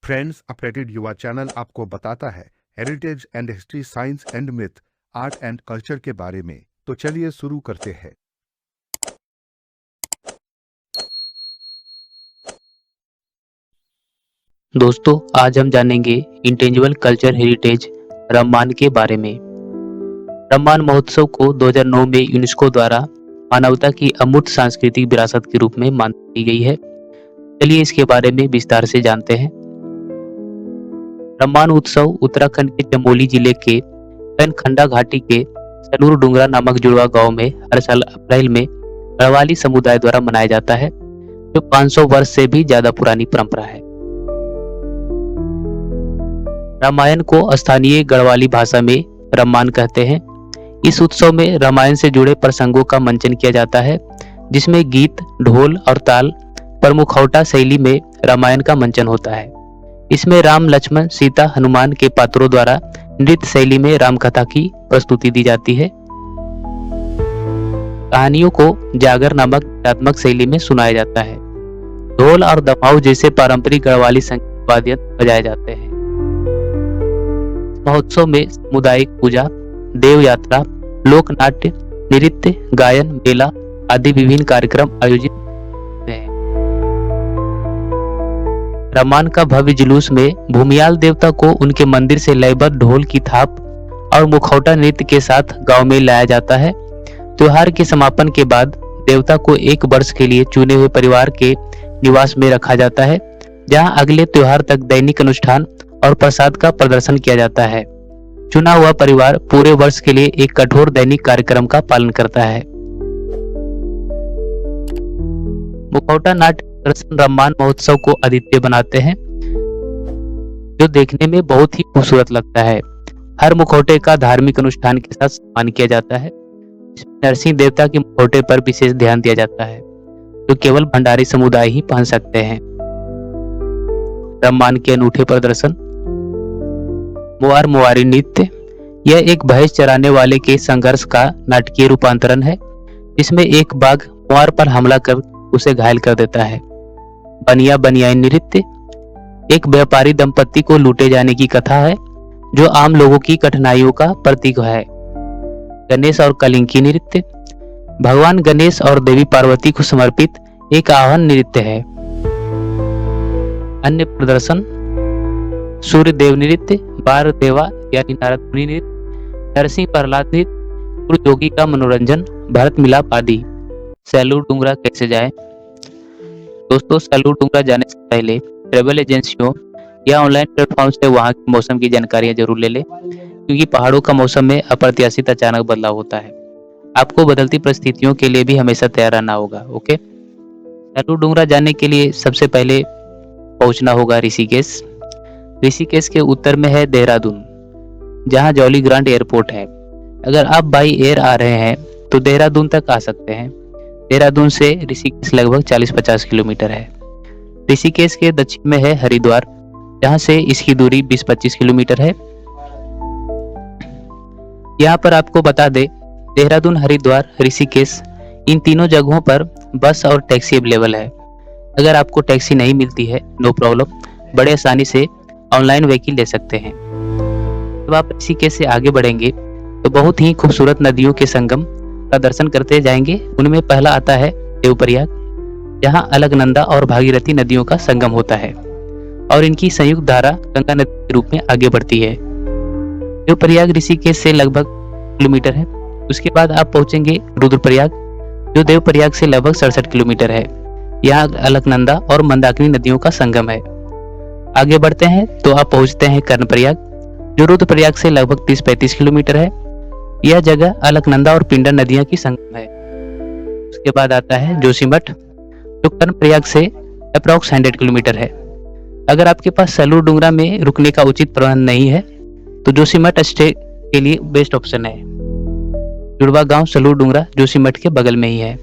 Friends, updated युवा channel आपको बताता है heritage and history, science and myth, art and culture के बारे में। तो चलिए शुरू करते हैं। दोस्तों, आज हम जानेंगे इंटेंजिबल कल्चर हेरिटेज रम्मान के बारे में। रम्मान महोत्सव को 2009 में यूनेस्को द्वारा मानवता की अमूर्त सांस्कृतिक विरासत के रूप में मान्यता दी गई है। चलिए इसके बारे में विस्तार से जानते हैं। रम्मान उत्सव उत्तराखंड के चमोली जिले के कनखंडा घाटी के सनूर डुंगरा नामक जुड़वा गांव में हर साल अप्रैल में गढ़वाली समुदाय द्वारा मनाया जाता है, जो 500 वर्ष से भी ज्यादा पुरानी परंपरा है। रामायण को स्थानीय गढ़वाली भाषा में रम्मान कहते हैं। इस उत्सव में रामायण से जुड़े प्रसंगों का मंचन किया जाता है, जिसमें गीत, ढोल और ताल पर मुखौटा शैली में रामायण का मंचन होता है। इसमें राम, लक्ष्मण, सीता, हनुमान के पात्रों द्वारा नृत्य शैली में राम कथा की प्रस्तुति दी जाती है। कहानियों को जागर नामक गीतात्मक शैली में सुनाया जाता है। ढोल और दमाऊ जैसे पारंपरिक गढ़वाली संगीत वाद्य बजाए जाते हैं। महोत्सव में सामुदायिक पूजा, देव यात्रा, लोक नाट्य, नृत्य, गायन, मेला आदि विभिन्न कार्यक्रम आयोजित होते हैं। रम्मान का भव्य जुलूस में भूमियाल देवता को उनके मंदिर से लयबद्ध ढोल की थाप और मुखौटा नृत्य के साथ गांव में लाया जाता है। त्योहार के समापन के बाद देवता को एक वर्ष के लिए चुने हुए परिवार के निवास में रखा जाता है, जहां अगले त्योहार तक दैनिक अनुष्ठान और प्रसाद का प्रदर्शन किया जाता है। चुना हुआ परिवार पूरे वर्ष के लिए एक कठोर दैनिक कार्यक्रम का पालन करता है। मुखौटा नाट्य प्रदर्शन रम्मान महोत्सव को अद्वितीय बनाते हैं, जो देखने में बहुत ही खूबसूरत लगता है। हर मुखौटे का धार्मिक अनुष्ठान के साथ सम्मान किया जाता है। इसमें नरसिंह देवता के मुखौटे पर विशेष ध्यान दिया जाता है, जो केवल भंडारी समुदाय ही पहन सकते हैं। रम्मान के अनूठे प्रदर्शन। मुआर मुआरी नृत्य, यह एक भैंस चराने वाले के संघर्ष का नाटकीय रूपांतरण है, जिसमें एक बाघ मुआर पर हमला कर उसे घायल कर देता है। बनिया बनियाई नृत्य, एक व्यापारी दंपत्ति को लूटे जाने की कथा है, जो आम लोगों की कठिनाइयों का प्रतीक है। गणेश और कलिंकी नृत्य, भगवान गणेश और देवी पार्वती को समर्पित एक आह्वान नृत्य है। अन्य प्रदर्शन सूर्य देव नृत्य, बार देवा यानी नारद मुनि नृत्य, नरसिंह प्रहलाद नृत्य, गुरु का मनोरंजन, भरत मिलाप आदि। सैलूर डुंगरा कैसे जाए? दोस्तों, सैलूर डुंगरा जाने से पहले ट्रेवल एजेंसियों या ऑनलाइन प्लेटफॉर्म से वहां के मौसम की जानकारियां जरूर ले लें, क्योंकि पहाड़ों का मौसम में अप्रत्याशित अचानक बदलाव होता है। आपको बदलती परिस्थितियों के लिए भी हमेशा तैयार रहना होगा। ओके, सैलूर डुंगरा जाने के लिए सबसे पहले पहुंचना होगा ऋषिकेश। ऋषिकेश के उत्तर में है देहरादून, जहां जॉली ग्रांट एयरपोर्ट है। अगर आप बाई एयर आ रहे हैं तो देहरादून तक आ सकते हैं। देहरादून से ऋषिकेश लगभग 40-50 किलोमीटर है। ऋषिकेश के दक्षिण में है हरिद्वार, जहां से इसकी दूरी 20-25 किलोमीटर है। यहाँ पर आपको बता दें, देहरादून, हरिद्वार, ऋषिकेश इन तीनों जगहों पर बस और टैक्सी अवेलेबल है। अगर आपको टैक्सी नहीं मिलती है, नो प्रॉब्लम, बड़े आसानी से ऑनलाइन व्हीकल ले सकते हैं। जब आप ऋषिकेश से आगे बढ़ेंगे तो बहुत ही खूबसूरत नदियों के संगम का दर्शन करते जाएंगे। उनमें पहला आता है देवप्रयाग, जहां अलकनंदा और भागीरथी नदियों का संगम होता है और इनकी संयुक्त धारा गंगा नदी के रूप में आगे बढ़ती है। देवप्रयाग ऋषिकेश से लगभग किलोमीटर है। उसके बाद आप पहुंचेंगे रुद्रप्रयाग, जो देवप्रयाग से लगभग 67 किलोमीटर है। यहाँ अलकनंदा और मंदाकिनी नदियों का संगम है। आगे बढ़ते हैं तो आप पहुंचते हैं कर्णप्रयाग, जो रुद्रप्रयाग से लगभग 30-35 किलोमीटर है। यह जगह अलकनंदा और पिंडर नदियों की संगम है। उसके बाद आता है जोशीमठ, जो कर्णप्रयाग से अप्रॉक्स 100 किलोमीटर है। अगर आपके पास सैलूर डुंगरा में रुकने का उचित प्रबंध नहीं है तो जोशीमठ स्टे के लिए बेस्ट ऑप्शन है। जुड़वा गांव सैलूर डुंगरा जोशीमठ के बगल में ही है।